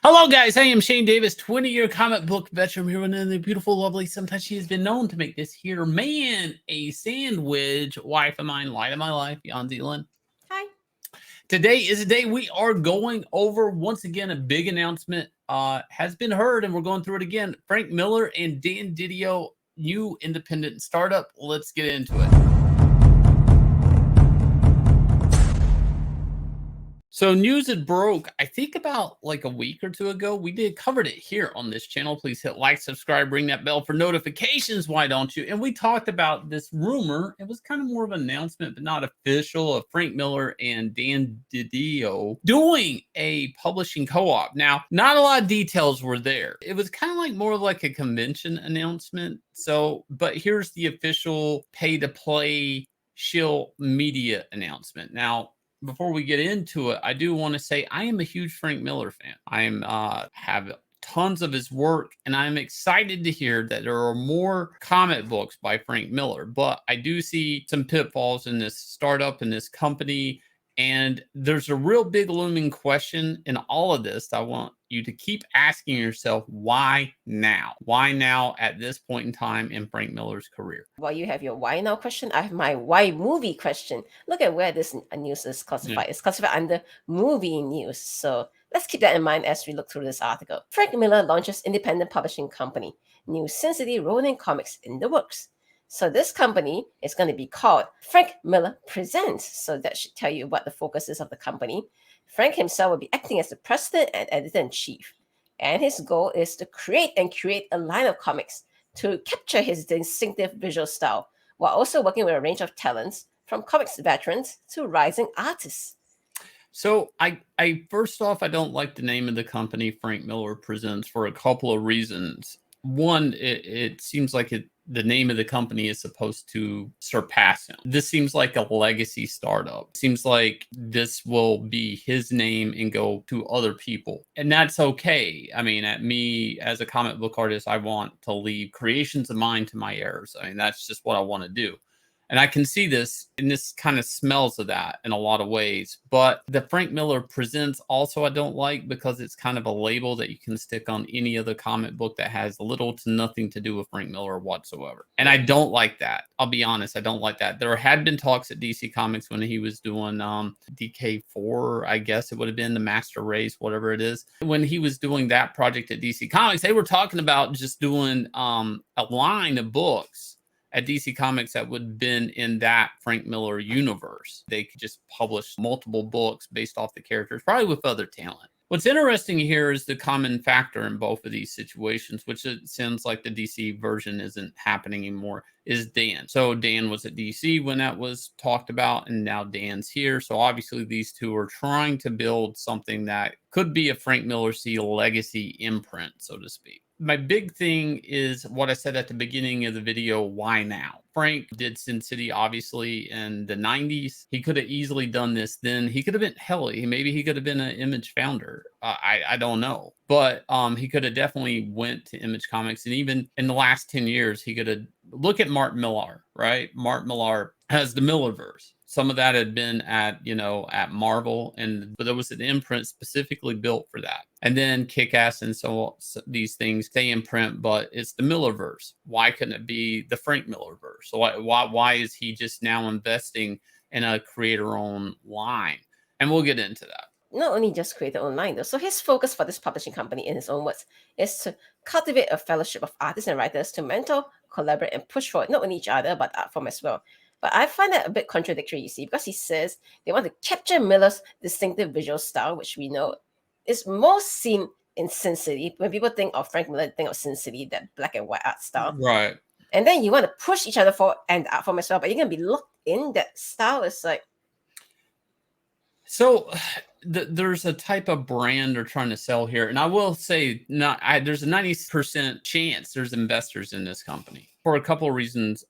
Hello, guys. I am Shane Davis, 20-year comic book veteran here with the beautiful, lovely. Sometimes she has been known to make this here man a sandwich. Wife of mine, light of my life, Yanzi. Hi. Today is a day we are going over once again a big announcement has been heard, and we're going through it again. Frank Miller and Dan Didio, new independent startup. Let's get into it. So news had broke, I think about like a week or two ago. We did covered it here on this channel. Please hit like, subscribe, ring that bell for notifications. Why don't you? And we talked about this rumor. It was kind of more of an announcement, but not official, of Frank Miller and Dan Didio doing a publishing co-op. Now, not a lot of details were there. It was kind of like more of like a convention announcement. So, but here's the official pay-to-play shill media announcement. Now, before we get into it, I do want to say I am a huge Frank Miller fan. I am have tons of his work, and I'm excited to hear that there are more comic books by Frank Miller. But I do see some pitfalls in this startup, in this company, and there's a real big looming question in all of this. I want you to keep asking yourself, why now? Why now at this point in time in Frank Miller's career? While you have your why now question, I have my why movie question. Look at where this news is classified. Yeah. It's classified under movie news. So let's keep that in mind as we look through this article. Frank Miller launches independent publishing company. New Sin City Ronin comics in the works. So this company is going to be called Frank Miller Presents. So that should tell you what the focus is of the company. Frank himself will be acting as the president and editor-in-chief. And his goal is to create and curate a line of comics to capture his distinctive visual style, while also working with a range of talents, from comics veterans to rising artists. So I first off, I don't like the name of the company, Frank Miller Presents, for a couple of reasons. One, it seems like the name of the company is supposed to surpass him. This seems like a legacy startup. It seems like this will be his name and go to other people. And that's okay. I mean, at me as a comic book artist, I want to leave creations of mine to my heirs. I mean, that's just what I want to do. And I can see this, and this kind of smells of that in a lot of ways. But the Frank Miller Presents also I don't like, because it's kind of a label that you can stick on any other comic book that has little to nothing to do with Frank Miller whatsoever. And I don't like that. I'll be honest, I don't like that. There had been talks at DC Comics when he was doing DK4, I guess it would have been, the Master Race, whatever it is. When he was doing that project at DC Comics, they were talking about just doing a line of books at DC Comics that would have been in that Frank Miller universe. They could just publish multiple books based off the characters, probably with other talent. What's interesting here is the common factor in both of these situations, which it sounds like the DC version isn't happening anymore, is Dan. So Dan was at DC when that was talked about, and now Dan's here. So obviously these two are trying to build something that could be a Frank Miller C legacy imprint, so to speak. My big thing is what I said at the beginning of the video, why now? Frank did Sin City, obviously, in the 90s. He could have easily done this then. He could have been, hell, maybe he could have been an Image founder. I don't know. But he could have definitely went to Image Comics. And even in the last 10 years, he could have, look at Mark Millar, right? Mark Millar has the Millerverse. Some of that had been at Marvel, but there was an imprint specifically built for that. And then Kick-Ass and so these things, they imprint, but it's the Millerverse. Why couldn't it be the Frank Millerverse? So why is he just now investing in a creator-owned line? And we'll get into that. Not only just create their own line though. So his focus for this publishing company, in his own words, is to cultivate a fellowship of artists and writers to mentor, collaborate, and push forward not only each other, but the art form as well. But I find that a bit contradictory, you see, because he says they want to capture Miller's distinctive visual style, which we know is most seen in Sin City. When people think of Frank Miller, they think of Sin City, that black and white art style. Right. And then you want to push each other forward and the art form as well, but you're going to be locked in that style. It's like... So there's a type of brand they're trying to sell here. And I will say, there's a 90% chance there's investors in this company for a couple of reasons.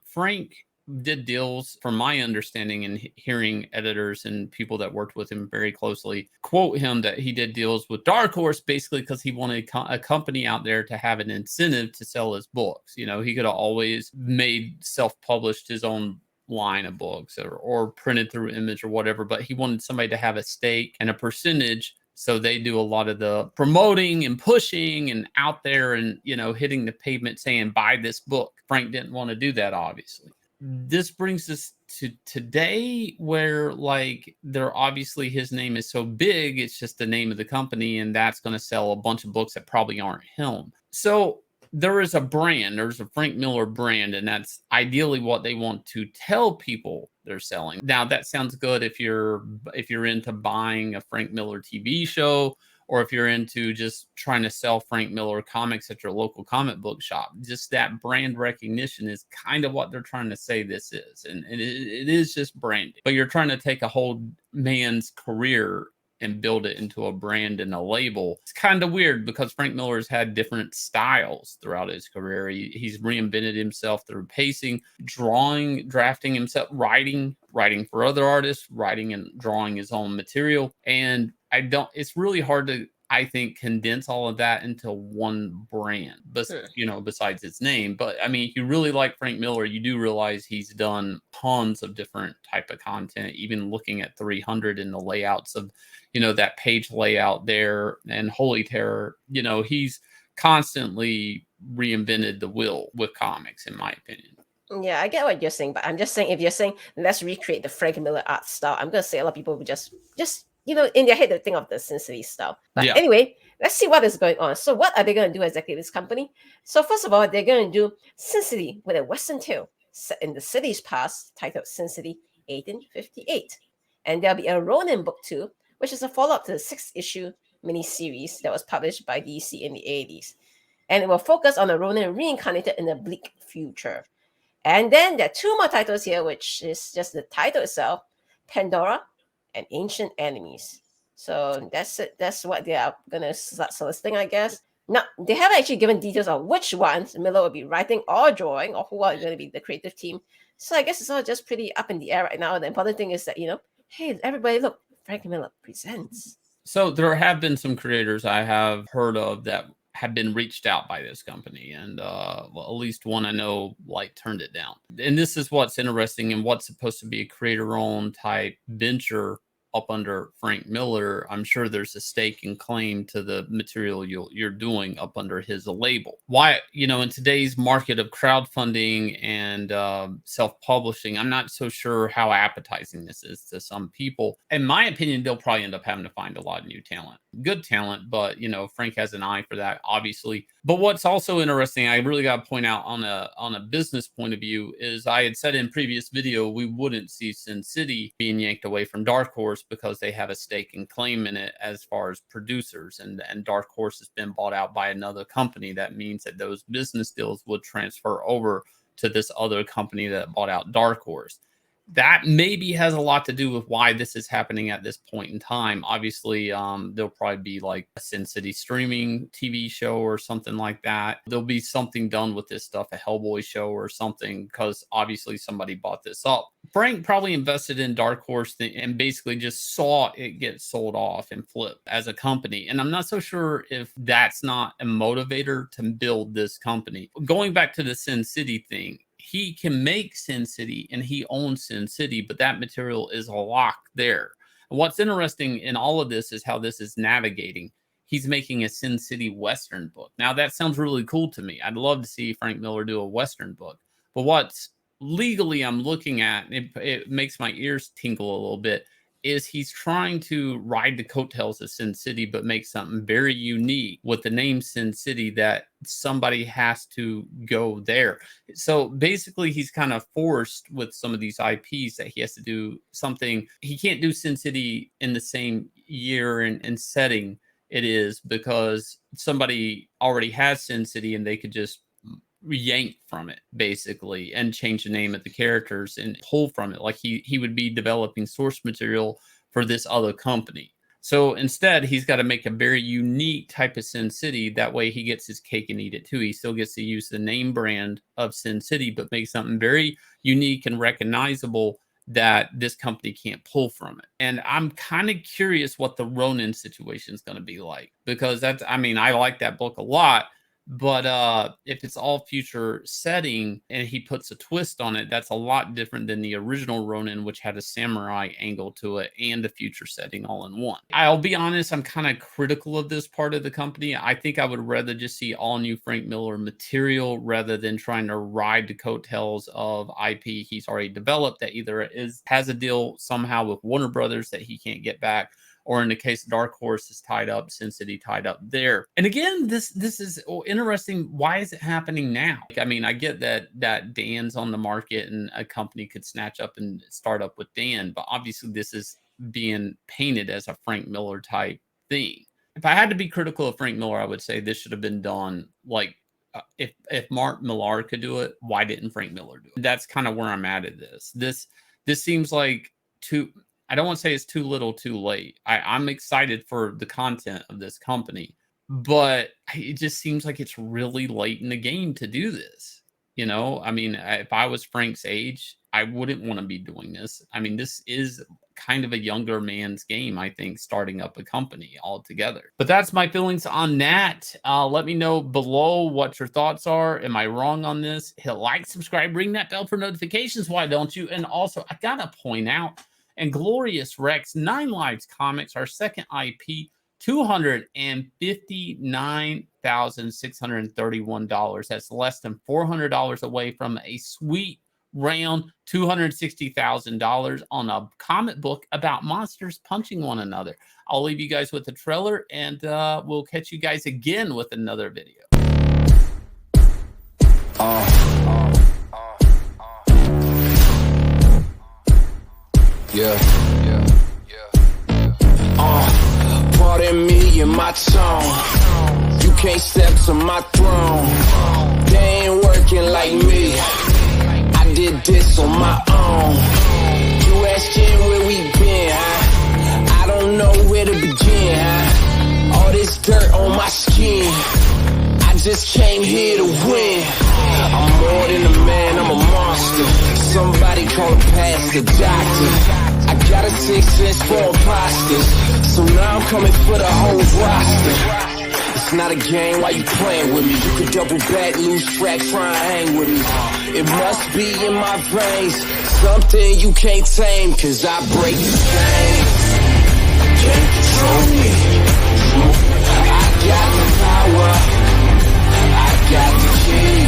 Frank did deals, from my understanding and hearing editors and people that worked with him very closely quote him, that he did deals with Dark Horse basically because he wanted a company out there to have an incentive to sell his books. You know, he could have always made self-published his own line of books or printed through Image or whatever, but he wanted somebody to have a stake and a percentage So they do a lot of the promoting and pushing and out there and, hitting the pavement saying, buy this book. Frank didn't want to do that, obviously. This brings us to today where they're obviously his name is so big, it's just the name of the company, and that's going to sell a bunch of books that probably aren't him. So there is a brand, there's a Frank Miller brand, and that's ideally what they want to tell people they're selling. Now that sounds good if you're into buying a Frank Miller TV show, or if you're into just trying to sell Frank Miller comics at your local comic book shop. Just that brand recognition is kind of what they're trying to say this is. And it is just branding. But you're trying to take a whole man's career and build it into a brand and a label. It's kind of weird because Frank Miller's had different styles throughout his career. He's reinvented himself through pacing, drawing, drafting himself, writing for other artists, writing and drawing his own material. And it's really hard to, I think, condense all of that into one brand, but besides its name. But I mean, if you really like Frank Miller, you do realize he's done tons of different type of content, even looking at 300 and the layouts of, that page layout there and Holy Terror. He's constantly reinvented the wheel with comics, in my opinion. Yeah, I get what you're saying, but I'm just saying, if you're saying let's recreate the Frank Miller art style, I'm gonna say a lot of people would just in their head they think of the Sin City style. But anyway, let's see what is going on. So what are they gonna do exactly, this company? So first of all, they're gonna do Sin City with a Western tale set in the city's past, titled Sin City 1858. And there'll be a Ronin book too, which is a follow-up to the 6-issue miniseries that was published by DC in the 80s. And it will focus on a Ronin reincarnated in a bleak future. And then there are 2 more titles here, which is just the title itself, Pandora and Ancient Enemies. So that's it. That's what they are going to start soliciting, I guess. Now, they haven't actually given details of which ones Miller will be writing or drawing, or who are going to be the creative team. So I guess it's all just pretty up in the air right now. The important thing is that, hey, everybody, look, Frank Miller presents. So there have been some creators I have heard of that have been reached out by this company, and at least one I know turned it down. And this is what's interesting, and what's supposed to be a creator-owned type venture up under Frank Miller. I'm sure there's a stake and claim to the material you're doing up under his label. Why, in today's market of crowdfunding and self-publishing, I'm not so sure how appetizing this is to some people. In my opinion, they'll probably end up having to find a lot of new talent, good talent, but Frank has an eye for that, obviously. But what's also interesting, I really got to point out on a business point of view, is I had said in previous video we wouldn't see Sin City being yanked away from Dark Horse because they have a stake and claim in it as far as producers, and Dark Horse has been bought out by another company. That means that those business deals would transfer over to this other company that bought out Dark Horse. That maybe has a lot to do with why this is happening at this point in time. Obviously, there'll probably be a Sin City streaming TV show or something like that. There'll be something done with this stuff, a Hellboy show or something, because obviously somebody bought this up. Frank probably invested in Dark Horse and basically just saw it get sold off and flipped as a company. And I'm not so sure if that's not a motivator to build this company. Going back to the Sin City thing, he can make Sin City and he owns Sin City, but that material is locked there. What's interesting in all of this is how this is navigating. He's making a Sin City Western book. Now, that sounds really cool to me. I'd love to see Frank Miller do a Western book. But what's legally I'm looking at, it makes my ears tingle a little bit, is he's trying to ride the coattails of Sin City, but make something very unique with the name Sin City that somebody has to go there. So basically, he's kind of forced with some of these IPs that he has to do something. He can't do Sin City in the same year and setting it is, because somebody already has Sin City and they could just yank from it basically and change the name of the characters and pull from it. Like he would be developing source material for this other company. So instead, he's got to make a very unique type of Sin City. That way he gets his cake and eat it too. He still gets to use the name brand of Sin City, but make something very unique and recognizable that this company can't pull from it. And I'm kind of curious what the Ronin situation is going to be like, because I like that book a lot. But if it's all future setting and he puts a twist on it, that's a lot different than the original Ronin, which had a samurai angle to it and a future setting all in one. I'll be honest, I'm kind of critical of this part of the company. I think I would rather just see all new Frank Miller material rather than trying to ride the coattails of IP he's already developed that either has a deal somehow with Warner Brothers that he can't get back, or in the case of Dark Horse is tied up, Sin City tied up there. And again, this is interesting. Why is it happening now? I mean, I get that Dan's on the market and a company could snatch up and start up with Dan, but obviously this is being painted as a Frank Miller type thing. If I had to be critical of Frank Miller, I would say this should have been done like if Mark Millar could do it, why didn't Frank Miller do it? That's kind of where I'm at this. This seems like I don't want to say it's too little too late. I'm excited for the content of this company, but it just seems like it's really late in the game to do this. You know, I mean, if I was Frank's age, I wouldn't want to be doing this. I mean, this is kind of a younger man's game, I think, starting up a company altogether. But that's my feelings on that. Let me know below what your thoughts are. Am I wrong on this? Hit like, subscribe, ring that bell for notifications. Why don't you? And also, I gotta point out, Inglorious Rex 9 Lives Comics, our second IP, $259,631. That's less than $400 away from a sweet round $260,000 on a comic book about monsters punching one another. I'll leave you guys with the trailer, and we'll catch you guys again with another video. Pardon me and my tone. You can't step to my throne. They ain't working like me. I did this on my own. You asking where we been, huh? I don't know where to begin, huh? All this dirt on my skin. I just came here to win. I'm more than a man, I'm a monster. Somebody call a pastor, doctor. I got a 6 cents for imposters, so now I'm coming for the whole roster. It's not a game, why you playing with me? You could double back, lose track, try and hang with me. It must be in my veins, something you can't tame, cause I break the game. Can't control me. I got the power, I got the key.